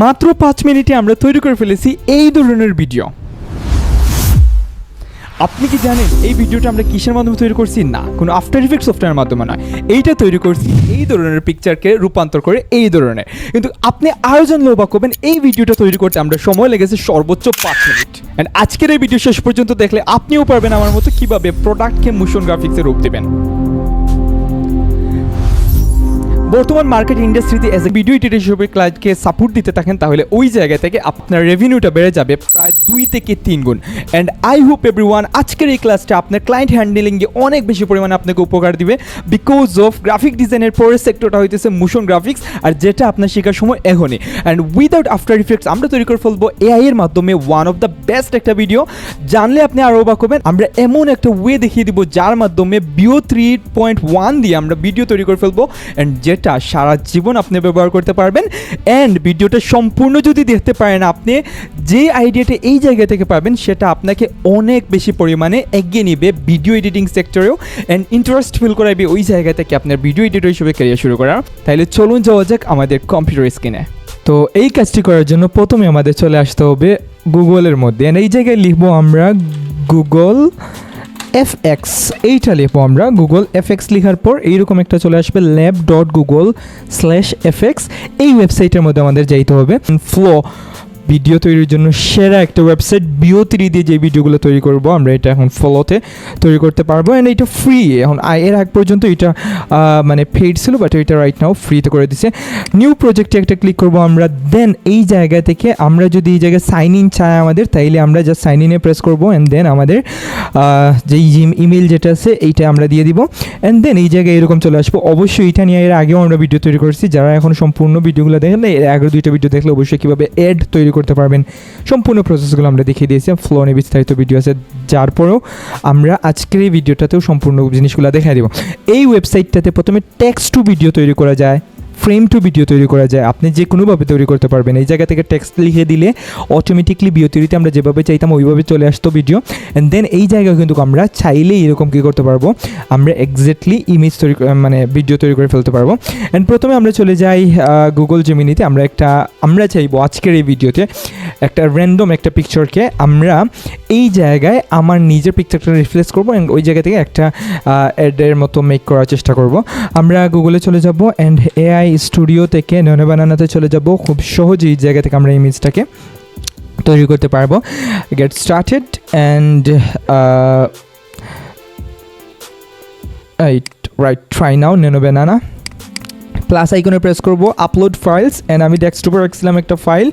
মাত্র 5 মিনিটে আমরা তৈরি করে ফেলেছি এই ধরনের ভিডিও। আপনি কি জানেন এই ভিডিওটা আমরা কিসের মাধ্যমে তৈরি করছি? না, কোনো আফটার ইফেক্ট সফটওয়্যারের মাধ্যমে নয়। এইটা তৈরি করছি এই ধরনের পিকচারকে রূপান্তর করে এই ধরনের। কিন্তু আপনি আরও জানলে অবাক হবেন, এই ভিডিওটা তৈরি করতে আমরা সময় লেগেছে সর্বোচ্চ 5 মিনিট। অ্যান্ড আজকের এই ভিডিও শেষ পর্যন্ত দেখলে আপনিও পারবেন আমার মতো কীভাবে প্রোডাক্টকে মোশন গ্রাফিক্সে রূপ দেবেন। বর্তমান মার্কেট ইন্ডাস্ট্রিতে এজ এ ভিডিও এডিটর হিসেবে ক্লায়েন্টকে সাপোর্ট দিতে থাকেন, তাহলে ওই জায়গা থেকে আপনার রেভিনিউটা বেড়ে যাবে প্রায় 2 থেকে 3 গুণ। অ্যান্ড আই হোপ এভরিওয়ান আজকের এই ক্লাসটা আপনার ক্লায়েন্ট হ্যান্ডেলিংয়ে অনেক বেশি পরিমাণে আপনাকে উপকার দিবে, বিকজ অফ গ্রাফিক ডিজাইনের পরের সেক্টরটা হইতেছে মোশন গ্রাফিক্স, আর যেটা আপনার শেখার সময় এখনই। অ্যান্ড উইদাউট আফটার ইফেক্টস আমরা তৈরি করে ফেলবো এআই এর মাধ্যমে ওয়ান অফ দ্য বেস্ট একটা ভিডিও। জানলে আপনি আরও অবাক হবেন। আমরা এমন একটা ওয়ে দেখিয়ে দিব যার মাধ্যমে ভিও 3.1 দিয়ে আমরা ভিডিও তৈরি করে ফেলবো, অ্যান্ড যেটা সারা জীবন আপনি ব্যবহার করতে পারবেন। অ্যান্ড ভিডিওটা সম্পূর্ণ যদি দেখতে পারেন, আপনি যে আইডিয়াটা এই জায়গা থেকে পাবেন সেটা আপনাকে অনেক বেশি পরিমাণে এগিয়ে নিবে ভিডিও এডিটিং সেক্টরেও, অ্যান্ড ইন্টারেস্ট ফিল করাবে ওই জায়গা থেকে আপনার ভিডিও এডিটর হিসেবে ক্যারিয়ার শুরু করার। তাহলে চলুন যাওয়া যাক আমাদের কম্পিউটার স্ক্রিনে। তো এই কাজটি করার জন্য প্রথমে আমাদের চলে আসতে হবে গুগলের মধ্যে। এই জায়গায় লিখবো আমরা গুগল FX, এইটা লিখবো আমরা। গুগল FX লেখার পর এইরকম একটা চলে আসবে lab.google/fx। এই ওয়েবসাইটের মধ্যে আমাদের যাইতে হবে। ফ্লো ভিডিও তৈরির জন্য সেরা একটা ওয়েবসাইট, ভিও 3 দিয়ে যে ভিডিওগুলো তৈরি করব আমরা এটা এখন ফলোতে তৈরি করতে পারবো। অ্যান্ড এটা ফ্রি। এখন এর আগ পর্যন্ত এটা মানে পেইড ছিল, বাট এটা রাইট নাও ফ্রিতে করে দিছে। নিউ প্রজেক্টে একটা ক্লিক করবো আমরা। দেন এই জায়গা থেকে আমরা যদি এই জায়গায় সাইন ইন চাই আমাদের, তাইলে আমরা জাস্ট সাইন ইনে প্রেস করবো। অ্যান্ড দেন আমাদের যেই ইমেল যেটা আছে এইটা আমরা দিয়ে দিব। অ্যান্ড দেন এই জায়গায় এরকম চলে আসবো। অবশ্যই এটা নিয়ে এর আগেও আমরা ভিডিও তৈরি করেছি। যারা এখন সম্পূর্ণ ভিডিওগুলো দেখেন, এর আগের 2টা ভিডিও দেখলে অবশ্যই কীভাবে অ্যাড তৈরি করতে পারবেন সম্পূর্ণ প্রসেসগুলো আমরা দেখিয়ে দিয়েছি। ফ্লো নিয়ে বিস্তারিত ভিডিও আছে, যার পরেও আমরা আজকের এই ভিডিওটাতেও সম্পূর্ণ জিনিসগুলো দেখাই দিব। এই ওয়েবসাইটটাতে প্রথমে টেক্সট টু ভিডিও তৈরি করা যায়, ফ্রেম টু ভিডিও তৈরি করা যায়। আপনি যে কোনোভাবে তৈরি করতে পারবেন। এই জায়গা থেকে টেক্সট লিখে দিলে অটোমেটিকলি ভিও তৈরিতে আমরা যেভাবে চাইতাম ওইভাবে চলে আসতো ভিডিও। অ্যান্ড দেন এই জায়গায় কিন্তু আমরা চাইলেই এরকম কী করতে পারবো, আমরা এক্স্যাক্টলি ইমেজ তৈরি মানে ভিডিও তৈরি করে ফেলতে পারবো। অ্যান্ড প্রথমে আমরা চলে যাই গুগল জেমিনিতে। আমরা চাইবো আজকের এই ভিডিওতে একটা র্যান্ডম একটা পিকচারকে আমরা এই জায়গায় আমার নিজের পিকচারটা রিপ্লেস করবো, অ্যান্ড ওই জায়গা থেকে একটা অ্যাডের মতো মেক করার চেষ্টা করব। আমরা গুগলে চলে যাব, অ্যান্ড এআই স্টুডিও থেকে নয়না বানানাতে চলে যাব। খুব সহজেই এই জায়গা থেকে আমরা ইমেজটাকে তৈরি করতে পারবো। Get started and right try now nano banana. Plus আইকনে প্রেস করব, আপলোড ফাইলস। অ্যান্ড আমি ডেস্কটপে রাখছিলাম একটা ফাইল,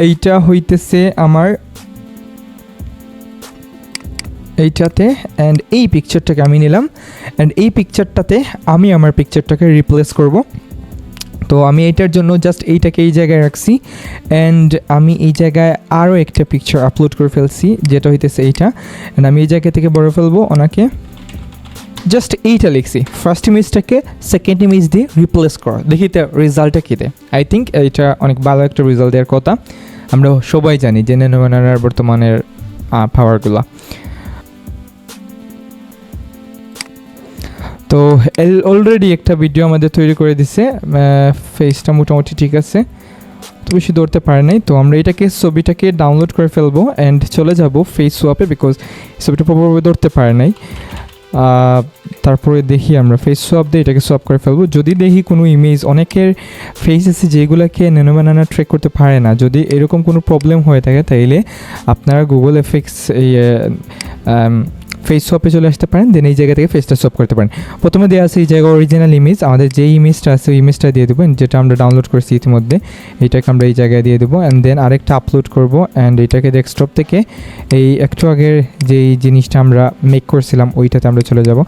এইটা হইতেছে আমার এইটাতে। অ্যান্ড এই পিকচারটাকে আমি নিলাম, অ্যান্ড এই পিকচারটাতে আমি আমার পিকচারটাকে রিপ্লেস করব। তো আমি এইটার জন্য জাস্ট এইটাকে এই জায়গায় রাখছি, অ্যান্ড আমি এই জায়গায় আরও একটা পিকচার আপলোড করে ফেলছি, যেটা হইতেছে এইটা। অ্যান্ড আমি এই জায়গা থেকে বড় ফেলবো ওনাকে। জাস্ট এইটা লিখছি, ফার্স্ট ইমেজটাকে সেকেন্ড ইমেজ দিয়ে রিপ্লেস করা। দেখি তো রেজাল্টটা কী দেয়। আই থিঙ্ক এইটা অনেক ভালো একটা রেজাল্ট দেওয়ার কথা। আমরা সবাই জানি যে নয়না বানানার বর্তমানের পাওয়ারগুলো। তো অলরেডি একটা ভিডিও আমাদের তৈরি করে দিছে। ফেসটা মোটামুটি ঠিক আছে, তো বেশি ধরতে পারে নাই। তো আমরা ছবিটাকে ডাউনলোড করে ফেলবো, অ্যান্ড চলে যাব ফেস সোয়াপে, বিকজ ছবিটা প্রপারভাবে ধরতে পারে নাই। তারপরে দেখি আমরা ফেস সোয়াপ দিয়ে এটাকে সোয়াপ করে ফেলবো। যদি দেখি কোনো ইমেজ, অনেকের ফেস আছে যেগুলোকে নয়না বানানা ট্র্যাক করতে পারে না, যদি এরকম কোনো প্রবলেম হয়ে থাকে তাইলে আপনারা গুগল এফএক্স এই ফেস সোয়াপে চলে আসতে পারেন। দেন এই জায়গা থেকে ফেসটা সোয়াপ করতে পারেন। প্রথমে দেওয়া আছে এই জায়গায় অরিজিনাল ইমেজ, আমাদের যে ইমেজটা আছে ওই ইমেজটা দিয়ে দেবো, যেটা আমরা ডাউনলোড করেছি ইতিমধ্যে। এইটাকে আমরা এই জায়গায় দিয়ে দেবো, অ্যান্ড দেন আরেকটা আপলোড করব। অ্যান্ড এটাকে ডেস্কটপ থেকে এই একটু আগের যেই জিনিসটা আমরা মেক করছিলাম ওইটাতে আমরা চলে যাব।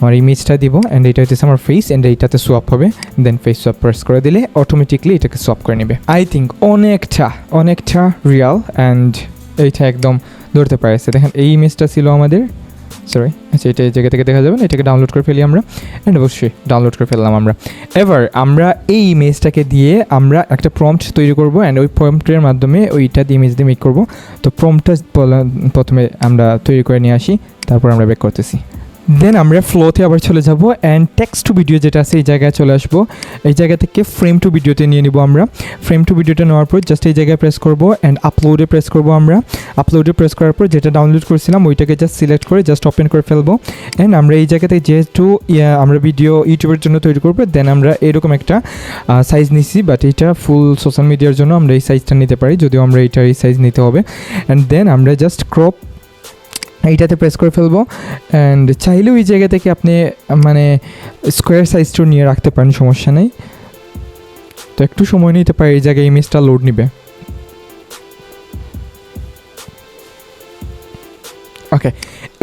আমার ইমেজটা দিব, অ্যান্ড এইটা হচ্ছে আমার ফেস, অ্যান্ড এইটাতে সোয়াপ হবে। দেন ফেস সোয়াপ প্রেস করে দিলে অটোমেটিকলি এটাকে সোয়াপ করে নেবে। আই থিঙ্ক অনেকটা রিয়াল, অ্যান্ড এইটা একদম ধরতে পারছে। দেখেন এই ইমেজটা ছিল আমাদের, সরি, আচ্ছা এটা এই জায়গা থেকে দেখা যাবে না। এটাকে ডাউনলোড করে ফেলি আমরা, অ্যান্ড অবশ্যই ডাউনলোড করে ফেললাম আমরা। এবার আমরা এই ইমেজটাকে দিয়ে আমরা একটা প্রম্পট তৈরি করব, অ্যান্ড ওই প্রম্পটের মাধ্যমে ওইটা দিয়ে ইমেজ দিয়ে মেক করবো। তো প্রম্পটটা প্রথমে আমরা তৈরি করে নিয়ে আসি, তারপর আমরা ব্যাক করতেছি। দেন আমরা ফ্লোতে আবার চলে যাব অ্যান্ড টেক্সট টু ভিডিও যেটা আছে এই জায়গায় চলে আসবো। এই জায়গা থেকে ফ্রেম টু ভিডিওতে নিয়ে নিব আমরা। ফ্রেম টু ভিডিওটা নেওয়ার পর জাস্ট এই জায়গায় প্রেস করব অ্যান্ড আপলোডে প্রেস করব আমরা। আপলোডে প্রেস করার পর যেটা ডাউনলোড করেছিলাম ওইটাকে জাস্ট সিলেক্ট করে জাস্ট ওপেন করে ফেলবো। অ্যান্ড আমরা এই জায়গাতে যেহেতু আমরা ভিডিও ইউটিউবের জন্য তৈরি করবো, দেন আমরা এরকম একটা সাইজ নিছি, বাট এটা ফুল সোশ্যাল মিডিয়ার জন্য আমরা এই সাইজটা নিতে পারি, যদিও আমরা এইটার এই সাইজ নিতে হবে। অ্যান্ড দেন আমরা জাস্ট ক্রপ এইটাতে প্রেস করে ফেলবো। অ্যান্ড চাইলেও এই জায়গা থেকে আপনি মানে স্কোয়ার সাইজটাও নিয়ে রাখতে পারেন, সমস্যা নেই। তো একটু সময় নিতে পারে এই জায়গায় ইমেজটা লোড নিবে। ওকে,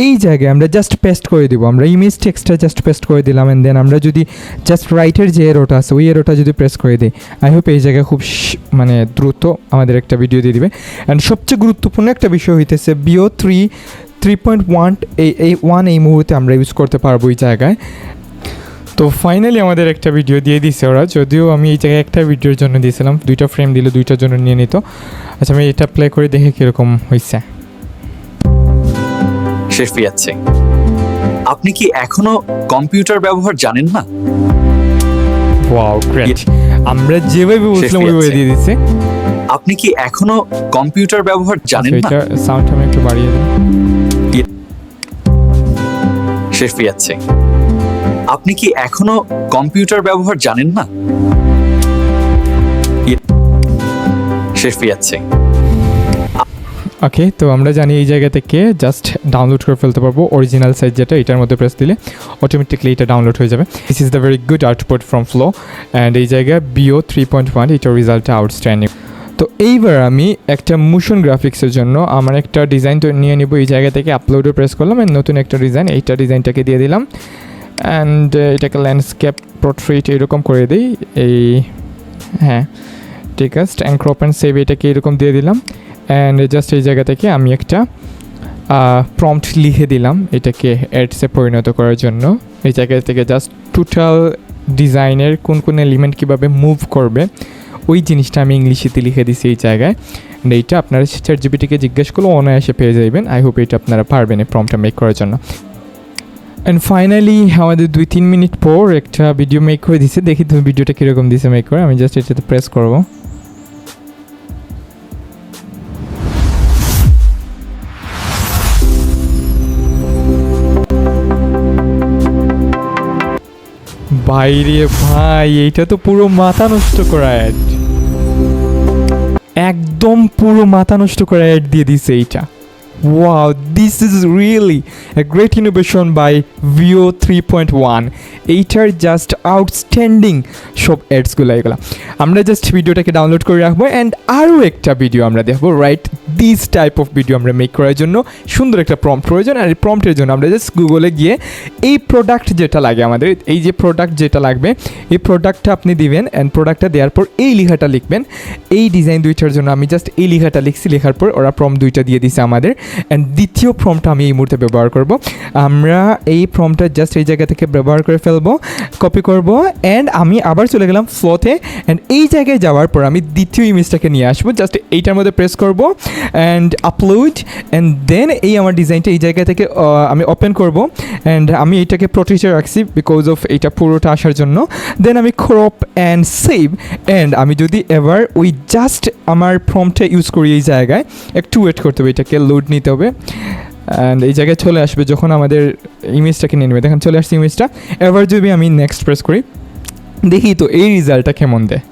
এই জায়গায় আমরা জাস্ট পেস্ট করে দিব, আমরা ইমেজ টেক্সটটা জাস্ট পেস্ট করে দিলাম। অ্যান্ড দেন আমরা যদি জাস্ট রাইটের যে এরোটা আছে ওই এরোটা যদি প্রেস করে দিই, আই হোপ এই জায়গায় খুব মানে দ্রুত আমাদের একটা ভিডিও দিয়ে দিবে। অ্যান্ড সবচেয়ে গুরুত্বপূর্ণ একটা বিষয় হইতেছে বিও 3.1 এই মুহূর্তে আমরা ইউজ করতে পারবো এই জায়গায়। তো ফাইনালি আমাদের একটা ভিডিও দিয়ে দিছে ওরা, যদিও আমি এই জায়গায় একটা ভিডিওর জন্য দিয়েছিলাম, 2টা ফ্রেম দিলে 2টার জন্য নিয়ে নিত। আচ্ছা, আমি এটা প্লে করে দেখে কীরকম হয়েছে। শেষ যাচ্ছে, আপনি কি এখনো কম্পিউটার ব্যবহার জানেন না? Wow, great. আমরা যেভাবে বলছিলাম ওইভাবে দিয়ে দিচ্ছে। আপনি কি এখনো কম্পিউটার ব্যবহার জানেন না? এটা সাউন্ড আমি একটু বাড়িয়ে দিই। শেষ যাচ্ছে, আপনি কি এখনো কম্পিউটার ব্যবহার জানেন না? শেষ যাচ্ছে। ওকে, তো আমরা জানি এই জায়গা থেকে জাস্ট ডাউনলোড করে ফেলতে পারবো অরিজিনাল সাইজ যেটা, এটার মধ্যে প্রেস দিলে অটোমেটিকলি এটা ডাউনলোড হয়ে যাবে। This is the very good output from flow. And এই জায়গায় বিও 3.1 এটার রেজাল্টটা আউটস্ট্যান্ডিং। তো এইবার আমি একটা মোশন গ্রাফিক্সের জন্য আমার একটা ডিজাইন তো নিয়ে নিব। এই জায়গা থেকে আপলোডে প্রেস করলাম, অ্যান্ড নতুন একটা ডিজাইন, এইটা ডিজাইনটাকে দিয়ে দিলাম। অ্যান্ড এটাকে ল্যান্ডস্কেপ পোর্ট্রেট এরকম করে দিই, এই হ্যাঁ ঠিক আছে। অ্যান্ড ক্রপ অ্যান্ড সেভ এটাকে এরকম দিয়ে দিলাম। অ্যান্ড জাস্ট এই জায়গা থেকে আমি একটা প্রম্পট লিখে দিলাম এটাকে অ্যাডসে পরিণত করার জন্য। এই জায়গা থেকে জাস্ট টোটাল ডিজাইনের কোন কোন এলিমেন্ট কীভাবে মুভ করবে ওই জিনিসটা আমি ইংলিশেতে লিখে দিছি এই জায়গায়। এইটা আপনারা চ্যাটজিপিটিকে জিজ্ঞেস করলে অনায়াসে পেয়ে যাবেন। আই হোপ এটা আপনারা পারবেন এই প্রম্পটটা মেক করার জন্য। অ্যান্ড ফাইনালি আমাদের 2-3 মিনিট পর একটা ভিডিও মেক করে দিছে। দেখি তুমি ভিডিওটা কীরকম দিছে মেক করে। আমি জাস্ট এটাতে প্রেস করবো। বাইরে ভাই, এইটা তো পুরো মাথা নষ্ট করা অ্যাড, একদম পুরো মাথা নষ্ট করা অ্যাড দিয়ে দিছে এইটা। Wow, this is really a great innovation by Veo 3.1. এইটার জাস্ট আউটস্ট্যান্ডিং সব অ্যাডসগুলো এগুলো। আমরা জাস্ট ভিডিওটাকে ডাউনলোড করে রাখবো অ্যান্ড আরও একটা ভিডিও আমরা দেখবো। Right, this type of video আমরা মেক করার জন্য সুন্দর একটা প্রম্পট প্রয়োজন। আর এই প্রম্পটের জন্য আমরা জাস্ট গুগলে গিয়ে এই প্রোডাক্ট যেটা লাগে আমাদের, এই যে প্রোডাক্ট যেটা লাগবে এই প্রোডাক্টটা আপনি দিবেন। অ্যান্ড প্রোডাক্টটা দেওয়ার পর এই লেখাটা লিখবেন। এই ডিজাইন দুইটার জন্য আমি জাস্ট এই লেখাটা লিখছি, লেখার পর ওরা প্রম্পট দুইটা দিয়ে দিছে আমাদের। অ্যান্ড দ্বিতীয় প্রম্পটটা আমি এই মুহূর্তে ব্যবহার করব। আমরা এই প্রম্পটটা জাস্ট এই জায়গা থেকে ব্যবহার করে ফেলবো, কপি করব। অ্যান্ড আমি আবার চলে গেলাম ফ্লোতে। অ্যান্ড এই জায়গায় যাওয়ার পর আমি দ্বিতীয় ইমেজটাকে নিয়ে আসবো, জাস্ট এইটার মধ্যে প্রেস করব অ্যান্ড আপলোড। অ্যান্ড দেন এই আমার ডিজাইনটা এই জায়গা থেকে আমি ওপেন করব। অ্যান্ড আমি এইটাকে প্রোটেক্টে রাখছি বিকজ অফ এইটা পুরোটা আসার জন্য। দেন আমি ক্রপ অ্যান্ড সেভ। অ্যান্ড আমি যদি এবার ওই জাস্ট আমার প্রম্পটটা ইউজ করি এই জায়গায়, একটু ওয়েট করতে হবে, এটাকে লোড নিতে হবে। অ্যান্ড এই জায়গায় চলে আসবে যখন আমাদের ইমেজটাকে নিয়ে নেবে। দেখেন চলে আসছে ইমেজটা। এবার যদি আমি নেক্সট প্রেস করি, দেখি তো এই রেজাল্টটা কেমন দেয়।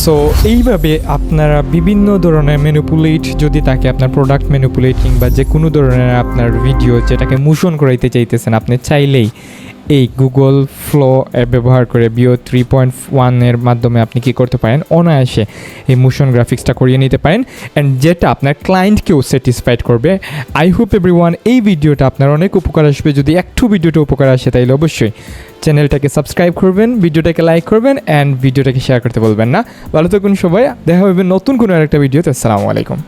সো এইভাবে আপনারা বিভিন্ন ধরনের ম্যানিপুলেট যদি থাকে, আপনার প্রোডাক্ট ম্যানিপুলেট কিংবা যে কোনো ধরনের আপনার ভিডিও যেটাকে মোশন করাইতে চাইতেছেন, আপনি চাইলেই এই গুগল ফ্লো অ্যাপ ব্যবহার করে Veo 3.1 এর মাধ্যমে আপনি কি করতে পারেন, অনায়াসে এই মোশন গ্রাফিক্সটা করিয়ে নিতে পারেন। অ্যান্ড যেটা আপনার ক্লায়েন্টকেও স্যাটিসফাইড করবে। আই হোপ এভরিওয়ান এই ভিডিওটা আপনার অনেক উপকার আসবে। যদি একটু ভিডিওটা উপকার আসে তাইলে অবশ্যই চ্যানেলটাকে সাবস্ক্রাইব করবেন, ভিডিওটাকে লাইক করবেন অ্যান্ড ভিডিওটাকে শেয়ার করতে বলবেন না। ভালো থাকুন সবাই, দেখা হবে নতুন কোনো আরেকটা ভিডিওতে। আসসালামু আলাইকুম।